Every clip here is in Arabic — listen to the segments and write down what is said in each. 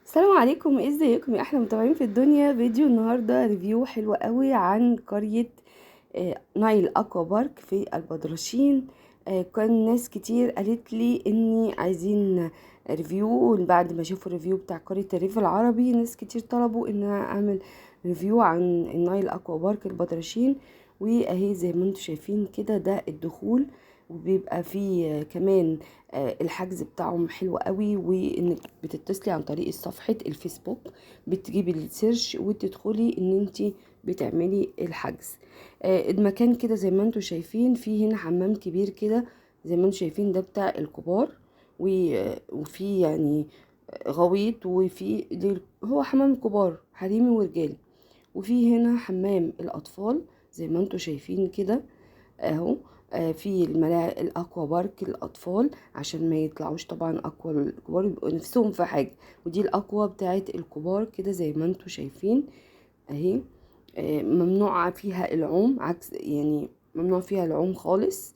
السلام عليكم، ازيكم يا احلى متابعين في الدنيا؟ فيديو النهارده ريفيو حلو قوي عن قرية نايل اكوا بارك في البدرشين. كان ناس كتير قالت لي اني عايزين ريفيو بعد ما شافوا الريفيو بتاع قرية الريف العربي. ناس كتير طلبوا ان أنا اعمل ريفيو عن النايل اكوا بارك البدرشين. واهي زي ما انتم شايفين كده ده الدخول، وبيبقى فيه كمان الحجز بتاعهم حلو قوي، وانك بتتصلي عن طريق صفحة الفيسبوك، بتجيبي السيرش وتدخلي ان انت بتعملي الحجز. المكان كده زي ما انتم شايفين، فيه هنا حمام كبير كده زي ما انتم شايفين، ده بتاع الكبار. وفي يعني غويط، وفي هو حمام كبار حريمي ورجالي. وفي هنا حمام الاطفال زي ما انتم شايفين كده اهو. في الملاعب الاكوا بارك الاطفال عشان ما يطلعوش طبعا اكوا الكبار يبقوا نفسهم في حاجه، ودي الاكوا بتاعت الكبار كده زي ما انتم شايفين اهي. ممنوع فيها العوم، عكس يعني ممنوع فيها العوم خالص.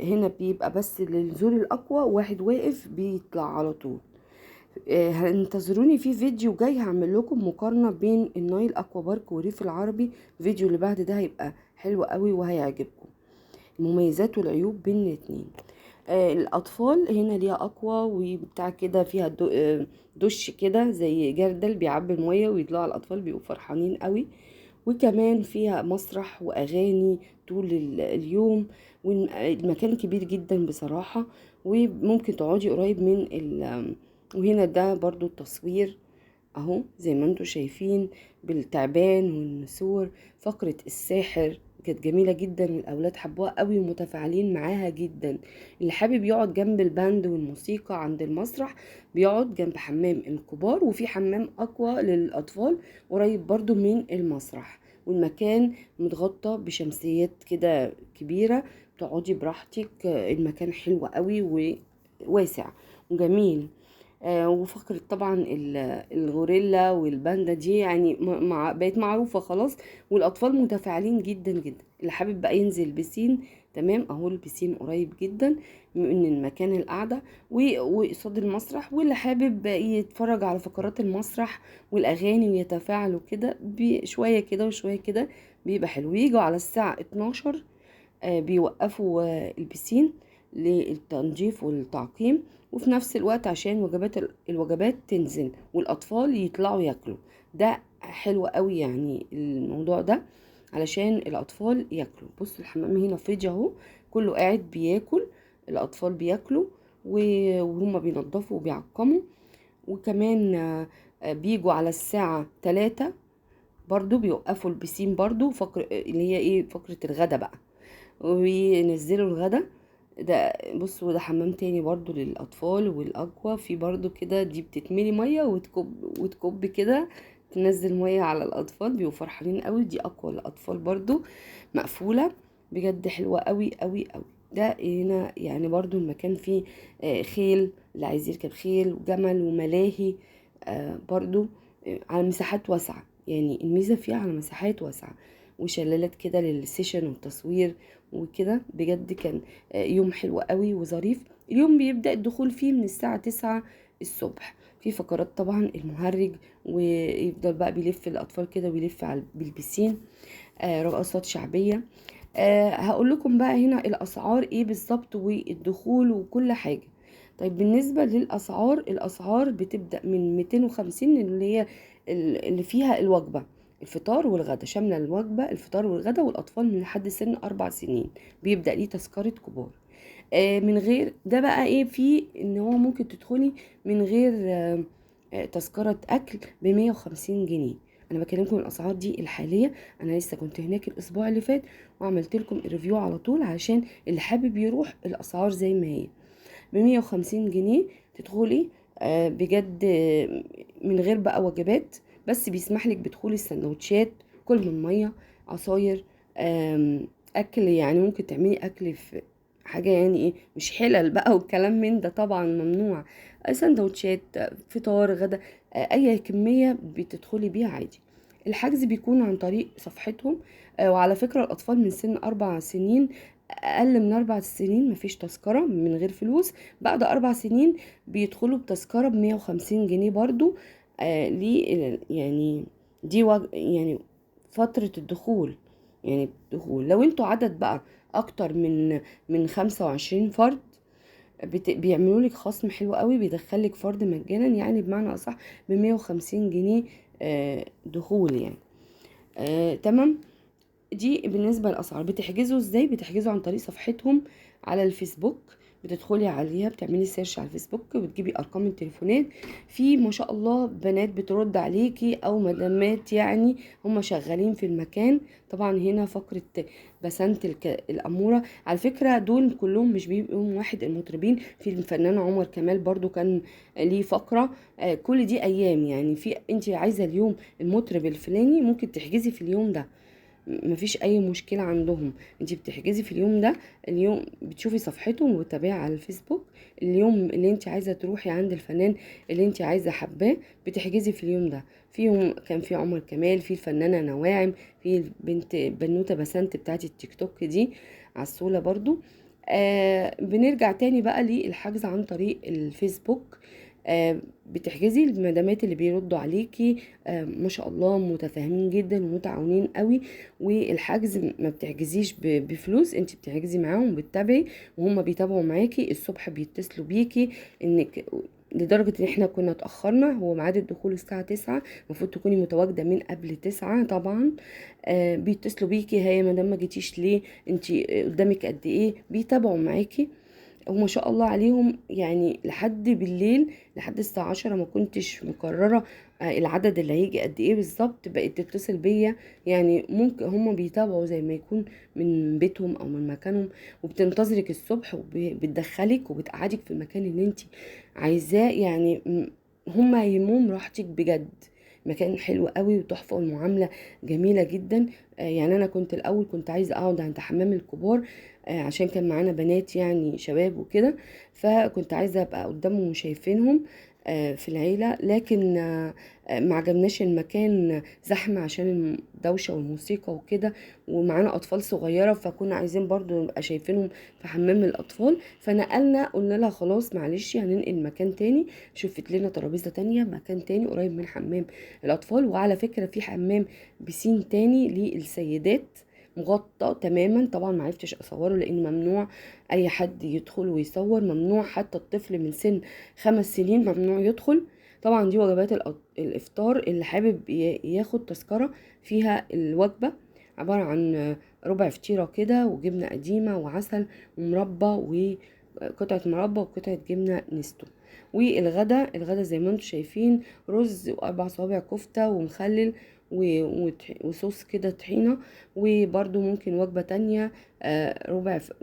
هنا بيبقى بس للنزول الاقوى واحد واقف بيطلع على طول. هانتظروني في فيديو جاي هعمل لكم مقارنة بين النايل اكوا بارك والريف العربي. الفيديو اللي بعد ده هيبقى حلو قوي وهيعجبكم، المميزات والعيوب بين الاتنين. الاطفال هنا ليها اقوى وبتاع كده، فيها دش كده زي جردل بيعبي الميه ويطلعوا الاطفال بيبقوا فرحانين قوي. وكمان فيها مسرح واغاني طول اليوم، والمكان كبير جدا بصراحة. وممكن تقعدي قريب من وهنا ده برضو التصوير اهو زي ما انتم شايفين بالتعبان والنسور. فقرة الساحر كانت جميلة جدا، الأولاد حبوها قوي ومتفاعلين معاها جدا. اللي حابب يقعد جنب الباند والموسيقى عند المسرح بيقعد جنب حمام الكبار، وفي حمام أقوى للأطفال قريب برضو من المسرح. والمكان متغطى بشمسيات كده كبيرة، تقعدي براحتك. المكان حلو قوي وواسع وجميل. وفقرة طبعا الغوريلا والباندا دي يعني بقت معروفة خلاص، والأطفال متفاعلين جدا جدا. اللي حابب بقى ينزل بسين تمام اهو، البسين قريب جدا من المكان القعدة وقصاد المسرح. واللي حابب بقى يتفرج على فقرات المسرح والأغاني ويتفاعلوا كده بشوية كده وشوية كده بيبقى حلو. يجوا على الساعة 12 بيوقفوا البسين للتنظيف والتعقيم، وفي نفس الوقت عشان الوجبات تنزل والأطفال يطلعوا ياكلوا. ده حلو قوي يعني الموضوع ده علشان الأطفال ياكلوا. بصوا الحمام هنا فيديو اهو، كله قاعد بياكل، الأطفال بياكلوا وهم بينضفوا وبيعقموا. وكمان بيجوا على الساعة 3 برضو بيوقفوا البسين برضو اللي هي ايه فقرة الغدا بقى، وينزلوا الغدا. ده بصوا ده حمام تاني برضو للأطفال والأقوى، في برضو كده دي بتتملي مية وتكب كده تنزل مية على الأطفال بيبقوا فرحانين قوي. دي أقوى للأطفال برضو مقفولة، بجد حلوة قوي قوي قوي. ده هنا يعني برضو المكان فيه خيل، اللي عايز يركب خيل وجمل وملاهي برضو على مساحات واسعة. يعني الميزة فيها على مساحات واسعة، وشلالات كده للسيشن والتصوير وكده. بجد كان يوم حلو قوي وظريف. اليوم بيبدأ الدخول فيه من الساعة 9 الصبح. في فقرات طبعا المهرج، ويفضل بقى بيلف الأطفال كده ويلف على بالبسين. رقصات شعبية. هقول لكم بقى هنا الأسعار ايه بالظبط والدخول وكل حاجة. طيب بالنسبة للأسعار، الأسعار بتبدأ من 250 اللي هي اللي فيها الوجبة الفطار والغدا، شاملة الوجبة الفطار والغدا، والأطفال من لحد سن 4 سنين بيبدأ ليه تذكرة كبار. من غير ده بقى ايه، في ان هو ممكن تدخلي من غير تذكرة أكل ب150 جنيه. أنا بكلمكم الأسعار دي الحالية، أنا لسه كنت هناك الأسبوع اللي فات وعملت لكم الريفيو على طول عشان اللي حابب يروح الأسعار زي ما هي. ب150 جنيه تدخلي بجد من غير بقى وجبات، بس بيسمح لك بدخول السندوتشات، كل من ميه، عصاير، اكل. يعني ممكن تعملي اكل في حاجه يعني ايه، مش حلل بقى والكلام من ده طبعا ممنوع. سندوتشات فطار غدا اي كميه بتدخلي بيها عادي. الحجز بيكون عن طريق صفحتهم. وعلى فكره الاطفال من سن 4 سنين اقل من 4 سنين مفيش تذكرة من غير فلوس. بعد 4 سنين بيدخلوا بتذكرة ب150 جنيه برضو. ليه يعني؟ يعني فترة الدخول، يعني الدخول لو انتوا عدد بقى اكتر من 25 فرد، بيعملوا لك خصم حلو قوي، بيدخلك فرد مجانا، يعني بمعنى اصح ب150 جنيه دخول يعني. تمام. دي بالنسبة للأسعار. بتحجزوا ازاي؟ بتحجزوا عن طريق صفحتهم على الفيسبوك. بتدخلي عليها، بتعملي سيرش على الفيسبوك وبتجيبي ارقام التليفونات. في ما شاء الله بنات بترد عليكي او مدامات، يعني هم شغالين في المكان. طبعا هنا فقرة بسنت الأمورة. على فكرة دول كلهم مش بيبقوا واحد، المطربين في الفنان عمر كمال برضو كان ليه فقرة. كل دي ايام، يعني في انت عايزة اليوم المطرب الفلاني ممكن تحجزي في اليوم ده، مفيش اي مشكلة عندهم. انتي بتحجزي في اليوم ده، اليوم بتشوفي صفحتهم وتتابعي على الفيسبوك. اليوم اللي انتي عايزة تروحي عند الفنان اللي انتي عايزة حباه بتحجزي في اليوم ده. فيهم كان في عمر كمال، في الفنانة نواعم، في البنت بنوتة بسنت بتاعت التيك توك دي عسولة برضو. بنرجع تاني بقى للحجز عن طريق الفيسبوك. بتحجزي المدامات اللي بيردوا عليكي ما شاء الله متفاهمين جدا ومتعاونين قوي. والحجز ما بتحجزيش بفلوس، انت بتحجزي معاهم بتتابعي، وهم بيتابعوا معاكي الصبح، بيتصلوا بيكي انك لدرجة ان احنا كنا اتأخرنا. هو ميعاد الدخول الساعة 9، المفروض تكوني متواجدة من قبل 9 طبعا. بيتصلوا بيكي، هي مدام ما جيتيش ليه، انتي قدامك قد ايه، بيتابعوا معاكي. وما شاء الله عليهم، يعني لحد بالليل، لحد الساعة 10 ما كنتش مقررة العدد اللي هيجي قد ايه بالظبط، بقت تتصل بيا. يعني ممكن هم بيتابعوا زي ما يكون من بيتهم او من مكانهم، وبتنتظرك الصبح وبتدخلك وبتقعدك في المكان اللي انت عايزاه. يعني هم يهمهم راحتك بجد. مكان حلو قوي وتحفة، والمعاملة جميلة جدا. يعني انا كنت الاول كنت عايزة اقعد عند حمام الكبار، عشان كان معانا بنات يعني شباب وكده، فكنت عايزة ابقى قدامهم وشايفينهم في العيلة. لكن ما عجبناش المكان، زحمة عشان الدوشة والموسيقى وكده، ومعانا أطفال صغيرة، فكنا عايزين برضو نبقى شايفينهم في حمام الأطفال. فنقلنا، قلنا لها خلاص معلش هننقل مكان تاني. شفت لنا ترابيزة تانية، مكان تاني قريب من حمام الأطفال. وعلى فكرة في حمام بسين تاني للسيدات مغطى تماما. طبعا ما عرفتش اصوره لان ممنوع اي حد يدخل ويصور، ممنوع حتى الطفل من سن 5 سنين ممنوع يدخل. طبعا دي وجبات الافطار. اللي حابب ياخد تذكرة فيها الوجبة، عبارة عن ربع فطيرة كده وجبنة قديمة وعسل ومربى وقطعة مربى وقطعة جبنة نستو. الغدا زي ما انتم شايفين، رز و4 صوابع كفتة ومخلل وصوص كده طحينة. وبرده ممكن وجبة تانية،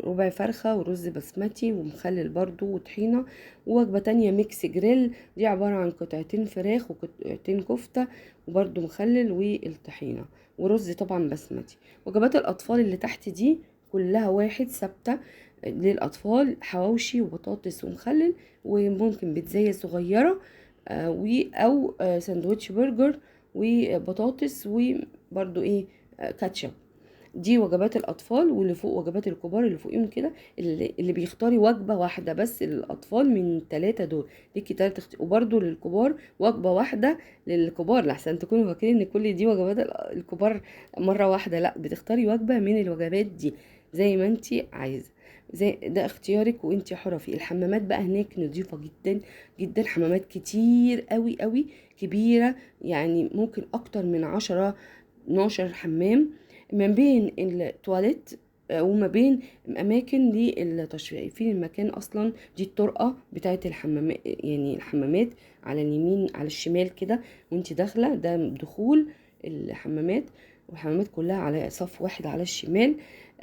ربع فرخة ورز بسمتي ومخلل برضو وطحينة. ووجبة تانية ميكس جريل، دي عبارة عن قطعتين فراخ وقطعتين كفتة وبرضو مخلل والطحينة ورز طبعا بسمتي. وجبات الأطفال اللي تحت دي كلها واحد ثابتة للأطفال، حواوشي وبطاطس ومخلل، وممكن بيتزاية صغيرة أو سندوتش برجر وبطاطس وبرضو كاتشب. دي وجبات الاطفال. واللي فوق وجبات الكبار، اللي فوقيهم كده اللي بيختاري وجبه واحده بس للاطفال من الثلاثه دول، ليكي وبرده للكبار وجبه واحده للكبار، لحسن تكونوا فاكرين ان كل دي وجبات الكبار مره واحده. لا، بتختاري وجبه من الوجبات دي زي ما انتي عايزه. زي ده اختيارك وانتي حرة فيه. الحمامات بقى هناك نظيفة جدا جدا، حمامات كتير قوي قوي كبيرة، يعني ممكن اكتر من 10 12 حمام، ما بين التواليت وما بين اماكن للتشفيع في المكان. اصلا دي الطرقه بتاعت الحمامات، يعني الحمامات على اليمين على الشمال كده وانت داخله، ده دخول الحمامات. والحمامات كلها على صف واحد على الشمال.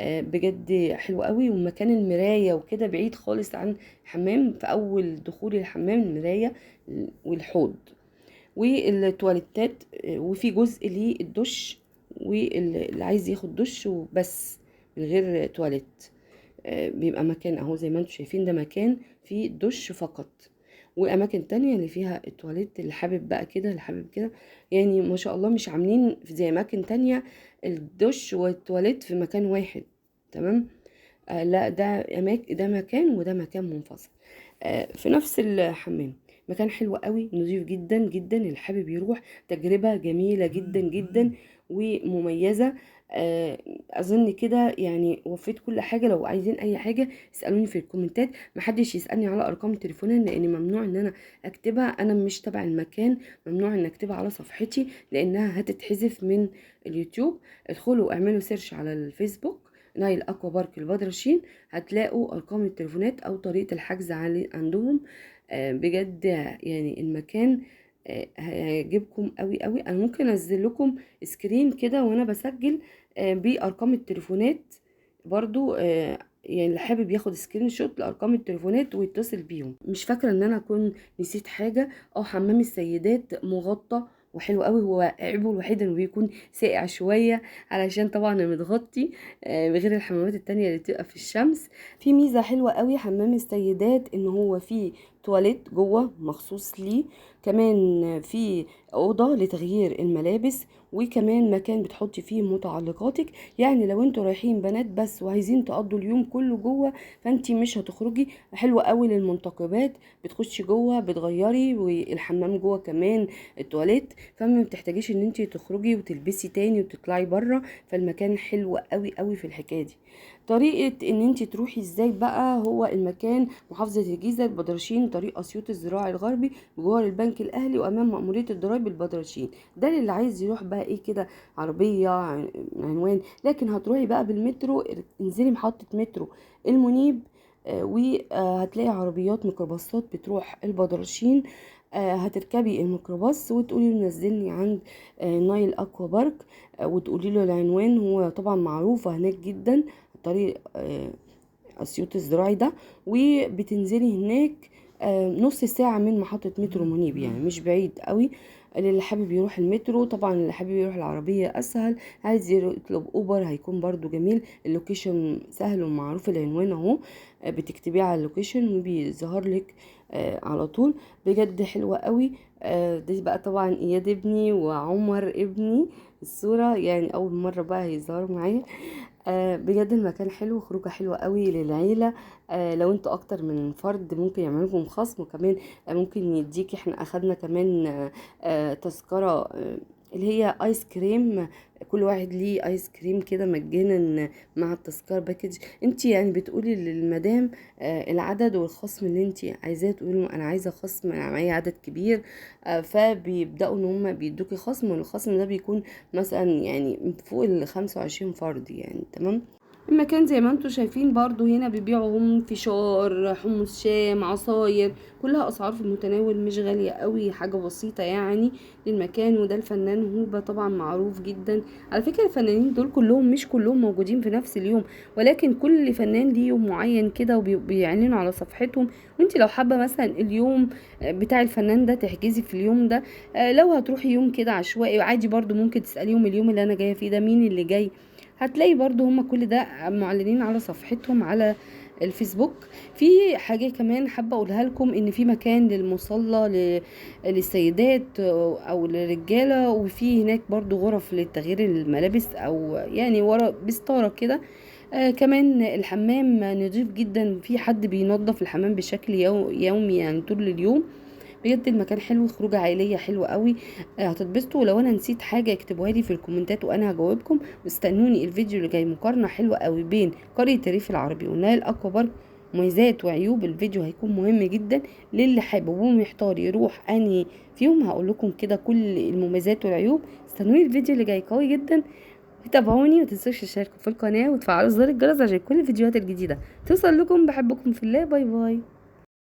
بجد حلو قوي. ومكان المرايه وكده بعيد خالص عن الحمام، في اول دخول الحمام المرايه والحوض والتواليتات. وفي جزء للدش، واللي عايز ياخد دش وبس من غير تواليت. بيبقى مكان اهو زي ما انتم شايفين، ده مكان فيه دش فقط. واماكن تانية اللي فيها التواليت، اللي حابب بقى كده اللي حابب كده. يعني ما شاء الله مش عاملين زي اماكن تانية الدش والتواليت في مكان واحد. تمام. لا، ده مكان وده مكان منفصل في نفس الحمام. مكان حلو قوي، نظيف جدا جدا، اللي حابب يروح تجربة جميلة جدا جدا ومميزة. اظن كده يعني وفيت كل حاجة. لو عايزين اي حاجة اسألوني في الكومنتات، محدش يسألني على ارقام تليفونات لان ممنوع ان انا اكتبها، انا مش تبع المكان، ممنوع ان اكتبها على صفحتي لانها هتتحذف من اليوتيوب. ادخلوا اعملوا سيرش على الفيسبوك نايل اكوا بارك البدرشين، هتلاقوا ارقام التليفونات او طريقة الحجز عندهم. بجد يعني المكان هيعجبكم قوي قوي. انا ممكن انزل لكم سكرين كده وانا بسجل بارقام التليفونات برضو، يعني اللي حابب ياخد سكرين شوت لارقام التليفونات ويتصل بيهم. مش فاكره ان انا اكون نسيت حاجه. حمام السيدات مغطى وحلو قوي. هو عيبه الوحيد انه بيكون ساقع شويه علشان طبعا متغطي، غير الحمامات التانية اللي بتبقى في الشمس. في ميزه حلوه قوي حمام السيدات ان هو فيه تواليت جوه مخصوص ليه، كمان في اوضه لتغيير الملابس، وكمان مكان بتحطي فيه متعلقاتك. يعني لو انتوا رايحين بنات بس وعايزين تقضوا اليوم كله جوه فانتي مش هتخرجي. حلوة قوي للمنتقبات، بتخشي جوه بتغيري، والحمام جوه كمان التواليت، فما بتحتاجيش ان انتي تخرجي وتلبسي تاني وتطلعي بره. فالمكان حلو قوي قوي في الحكايه دي. طريقة ان انتي تروحي ازاي بقى، هو المكان محافظة الجيزة البدرشين، طريق اسيوط الزراعي الغربي بجوار البنك الاهلي وامام مأمورية الضرايب البدرشين. ده اللي عايز يروح بقى ايه كده عربية عنوان. لكن هتروحي بقى بالمترو، انزلي محطة مترو المنيب، وهتلاقي عربيات ميكروباصات بتروح البدرشين. هتركبي الميكروباص وتقولي له نزلني عند نايل اكوا بارك، وتقولي له العنوان. هو طبعا معروفة هناك جدا طريق اسيوط الزراعي ده، وبتنزلي هناك نص ساعة من محطة مترو منيب، يعني مش بعيد قوي. اللي حابب يروح المترو طبعا، اللي حابب يروح العربية اسهل، عايز يطلب اوبر هيكون برضو جميل. اللوكيشن سهل ومعروف، العنوان اهو بتكتبيه على اللوكيشن وبيظهر لك على طول. بجد حلوة قوي. دي بقى طبعا اياد ابني وعمر ابني الصورة، يعني اول مرة بقى هيظهروا معايا. بجد المكان حلو، خروجه حلوة قوي للعيلة. لو انتوا اكتر من فرد ممكن يعمل لكم خصم، وكمان ممكن يديكي. احنا اخدنا كمان تذكرة اللي هي ايس كريم، كل واحد ليه ايس كريم كده مجانا مع التذكرة باكج. انت يعني بتقولي للمدام العدد والخصم اللي انت عايزاه، تقولوا انا عايزة خصم، انا معايا عدد كبير، فبيبدأوا ان هم بيدوكي خصم، والخصم ده بيكون مثلا يعني فوق ال25 فرد يعني. تمام. المكان زي ما انتوا شايفين برضو هنا بيبيعوا فشار، حمص شام، عصاير، كلها اسعار في المتناول، مش غالية قوي، حاجة بسيطة يعني للمكان. وده الفنان هوبا طبعا معروف جدا. على فكرة الفنانين دول كلهم مش كلهم موجودين في نفس اليوم، ولكن كل فنان ليه يوم معين كده وبيعلنوا على صفحتهم. وانت لو حابة مثلا اليوم بتاع الفنان ده تحجزي في اليوم ده، لو هتروحي يوم كده عشوائي عادي برضو ممكن تسأليهم اليوم اللي انا جاية فيه ده مين اللي جاي. هتلاقي برضو هما كل ده معلنين على صفحتهم على الفيسبوك. في حاجة كمان حابة اقولها لكم، ان في مكان للمصلى للسيدات او للرجالة، وفي هناك برضو غرف لتغيير الملابس، او يعني ورا بستارة كده. كمان الحمام نضيف جدا، في حد بينظف الحمام بشكل يومي يعني طول اليوم. بجد المكان حلو، خروجه عائليه حلوه قوي. هتتبسطوا. ولو انا نسيت حاجه اكتبوها لي في الكومنتات وانا هجاوبكم. واستنوني الفيديو اللي جاي مقارنه حلوه قوي بين قريه الريف العربي والنايل اكوا بارك، مميزات وعيوب. الفيديو هيكون مهم جدا للي حابب ومحتار يروح انهي فيهم. هقول لكم كده كل المميزات والعيوب. استنوني الفيديو اللي جاي قوي جدا. تابعوني، ومتنسوش تشتركوا في القناه وتفعلوا زر الجرس عشان كل الفيديوهات الجديده توصل لكم. بحبكم في الله، باي باي.